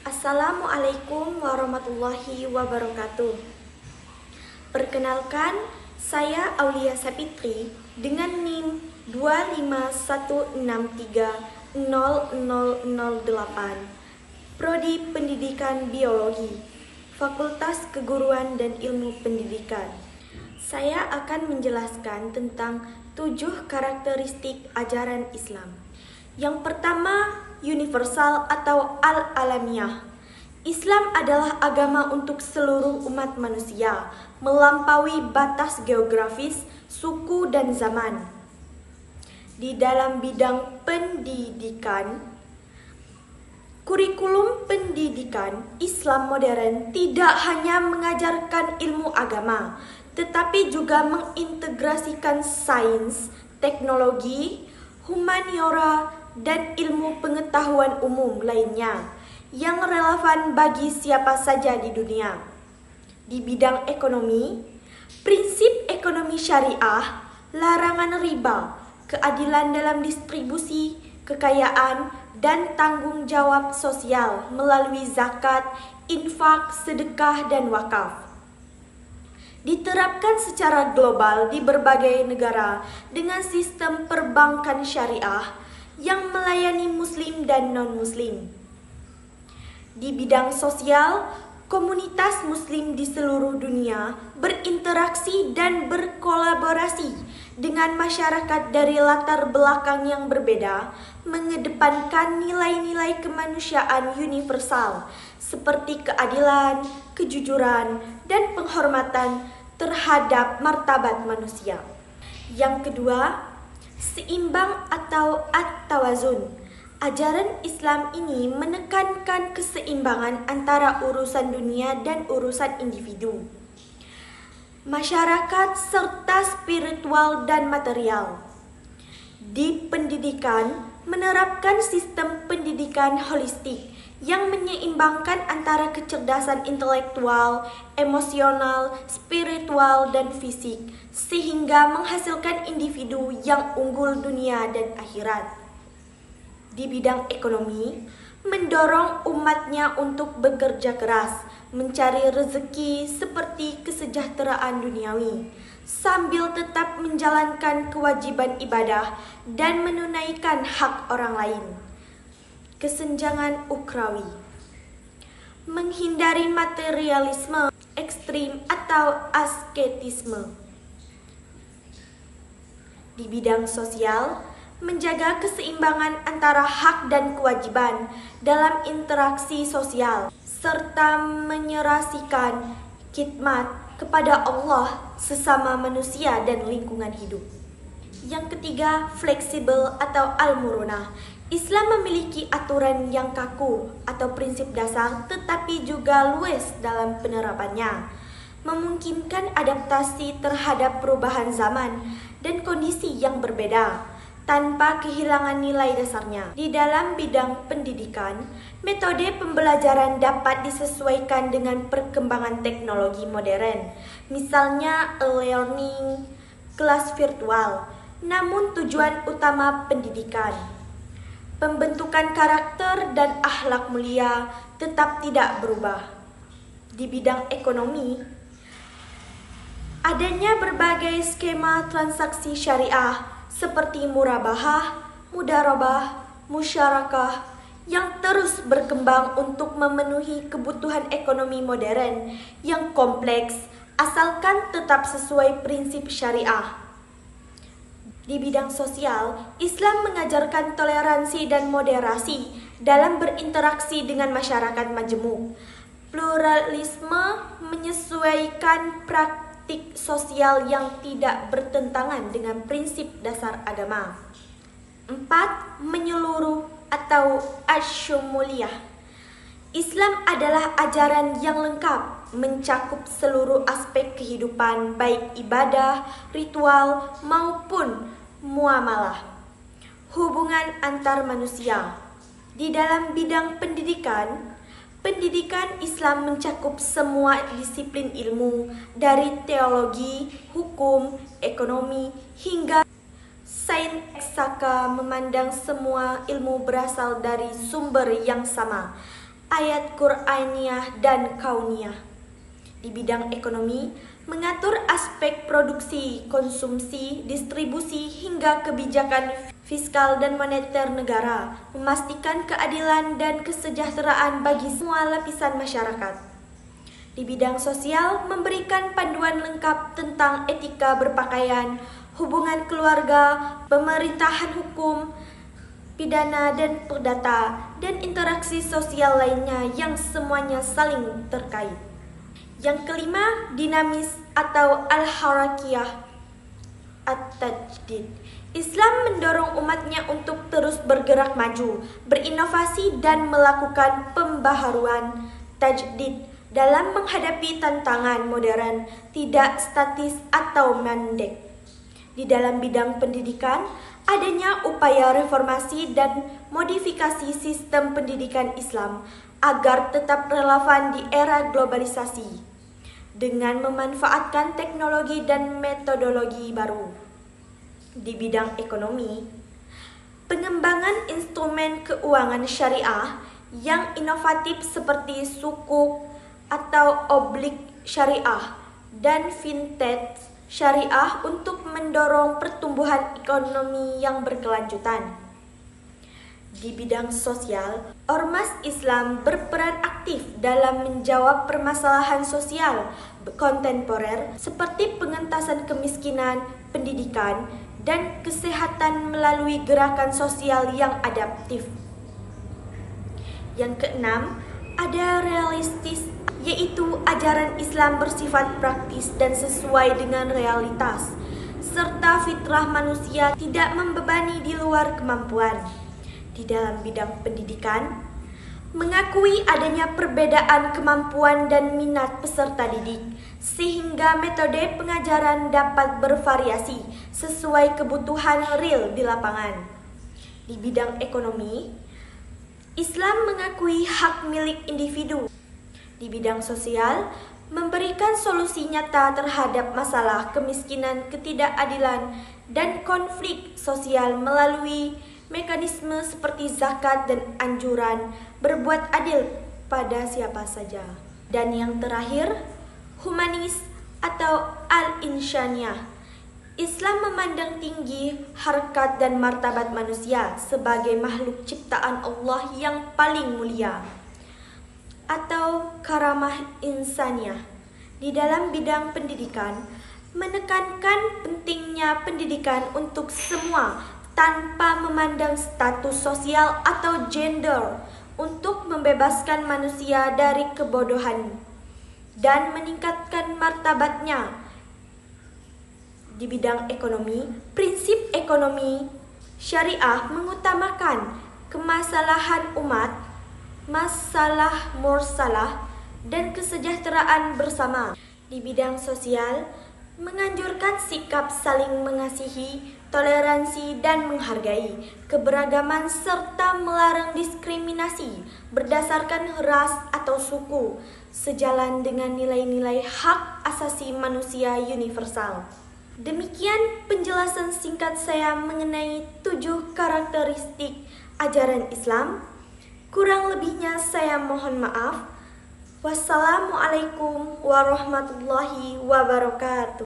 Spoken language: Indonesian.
Assalamualaikum warahmatullahi wabarakatuh. Perkenalkan, saya Aulia Sapitri dengan NIM 251630008, Prodi Pendidikan Biologi, Fakultas Keguruan dan Ilmu Pendidikan. Saya akan menjelaskan tentang 7 karakteristik ajaran Islam. Yang pertama, universal atau al-alamiyah. Islam adalah agama untuk seluruh umat manusia, melampaui batas geografis, suku, dan zaman. Di dalam bidang pendidikan, kurikulum pendidikan Islam modern tidak hanya mengajarkan ilmu agama, tetapi juga mengintegrasikan sains, teknologi, humaniora, dan ilmu pengetahuan umum lainnya yang relevan bagi siapa saja di dunia. Di bidang ekonomi, prinsip ekonomi syariah, larangan riba, keadilan dalam distribusi, kekayaan, dan tanggung jawab sosial melalui zakat, infak, sedekah, dan wakaf. Diterapkan secara global di berbagai negara dengan sistem perbankan syariah yang melayani muslim dan non-muslim. Di bidang sosial, komunitas muslim di seluruh dunia berinteraksi dan berkolaborasi dengan masyarakat dari latar belakang yang berbeda, mengedepankan nilai-nilai kemanusiaan universal seperti keadilan, kejujuran, dan penghormatan terhadap martabat manusia. Yang kedua, seimbang atau at-tawazun. Ajaran Islam ini menekankan keseimbangan antara urusan dunia dan urusan individu, masyarakat, serta spiritual dan material. Di pendidikan, menerapkan sistem pendidikan holistik yang menyeimbangkan antara kecerdasan intelektual, emosional, spiritual, dan fisik, sehingga menghasilkan individu yang unggul dunia dan akhirat. Di bidang ekonomi, mendorong umatnya untuk bekerja keras, mencari rezeki seperti kesejahteraan duniawi, sambil tetap menjalankan kewajiban ibadah dan menunaikan hak orang lain. Kesenjangan ukrawi, menghindari materialisme ekstrim atau asketisme. Di bidang sosial, menjaga keseimbangan antara hak dan kewajiban dalam interaksi sosial, serta menyerasikan khidmat kepada Allah, sesama manusia, dan lingkungan hidup. Yang ketiga, fleksibel atau al-murunah. Islam memiliki aturan yang kaku atau prinsip dasar, tetapi juga luas dalam penerapannya, memungkinkan adaptasi terhadap perubahan zaman dan kondisi yang berbeda, tanpa kehilangan nilai dasarnya. Di dalam bidang pendidikan, metode pembelajaran dapat disesuaikan dengan perkembangan teknologi modern, misalnya e-learning, kelas virtual. Namun tujuan utama pendidikan, pembentukan karakter dan akhlak mulia, tetap tidak berubah. Di bidang ekonomi, adanya berbagai skema transaksi syariah seperti murabahah, mudarabah, musyarakah yang terus berkembang untuk memenuhi kebutuhan ekonomi modern yang kompleks, asalkan tetap sesuai prinsip syariah. Di bidang sosial, Islam mengajarkan toleransi dan moderasi dalam berinteraksi dengan masyarakat majemuk. Pluralisme menyesuaikan praktik sosial yang tidak bertentangan dengan prinsip dasar agama. 4. Menyeluruh atau asyumuliyah. Islam adalah ajaran yang lengkap, mencakup seluruh aspek kehidupan, baik ibadah, ritual, maupun muamalah, hubungan antar manusia. Di dalam bidang pendidikan, pendidikan Islam mencakup semua disiplin ilmu, dari teologi, hukum, ekonomi, hingga sains eksaka, memandang semua ilmu berasal dari sumber yang sama, ayat Qur'aniyah dan kauniyah. Di bidang ekonomi, mengatur aspek produksi, konsumsi, distribusi, hingga kebijakan fiskal dan moneter negara, memastikan keadilan dan kesejahteraan bagi semua lapisan masyarakat. Di bidang sosial, memberikan panduan lengkap tentang etika berpakaian, hubungan keluarga, pemerintahan hukum, pidana dan perdata, dan interaksi sosial lainnya yang semuanya saling terkait. Yang kelima, dinamis atau al-harakiyah at-tajdid. Islam mendorong umatnya untuk terus bergerak maju, berinovasi dan melakukan pembaharuan tajdid dalam menghadapi tantangan modern, tidak statis atau mandek. Di dalam bidang pendidikan, adanya upaya reformasi dan modifikasi sistem pendidikan Islam agar tetap relevan di era globalisasi dengan memanfaatkan teknologi dan metodologi baru. Di bidang ekonomi, pengembangan instrumen keuangan syariah yang inovatif seperti sukuk atau oblig syariah dan fintech syariah untuk mendorong pertumbuhan ekonomi yang berkelanjutan. Di bidang sosial, Ormas Islam berperan aktif dalam menjawab permasalahan sosial kontemporer seperti pengentasan kemiskinan, pendidikan, dan kesehatan melalui gerakan sosial yang adaptif. Yang keenam, ada realistis, yaitu ajaran Islam bersifat praktis dan sesuai dengan realitas, serta fitrah manusia tidak membebani di luar kemampuan. Di dalam bidang pendidikan, mengakui adanya perbedaan kemampuan dan minat peserta didik, sehingga metode pengajaran dapat bervariasi sesuai kebutuhan real di lapangan. Di bidang ekonomi, Islam mengakui hak milik individu. Di bidang sosial, memberikan solusi nyata terhadap masalah kemiskinan, ketidakadilan, dan konflik sosial melalui mekanisme seperti zakat dan anjuran berbuat adil pada siapa saja. Dan yang terakhir, humanis atau al-insaniyah. Islam memandang tinggi harkat dan martabat manusia sebagai makhluk ciptaan Allah yang paling mulia, atau karamah insaniyah. Di dalam bidang pendidikan, menekankan pentingnya pendidikan untuk semua tanpa memandang status sosial atau gender, untuk membebaskan manusia dari kebodohan dan meningkatkan martabatnya. Di bidang ekonomi, prinsip ekonomi syariah mengutamakan kemasalahan umat, masalah mursalah, dan kesejahteraan bersama. Di bidang sosial, menganjurkan sikap saling mengasihi, toleransi, dan menghargai keberagaman serta melarang diskriminasi berdasarkan ras atau suku, sejalan dengan nilai-nilai hak asasi manusia universal. Demikian penjelasan singkat saya mengenai 7 karakteristik ajaran Islam. Kurang lebihnya saya mohon maaf. Wassalamualaikum warahmatullahi wabarakatuh.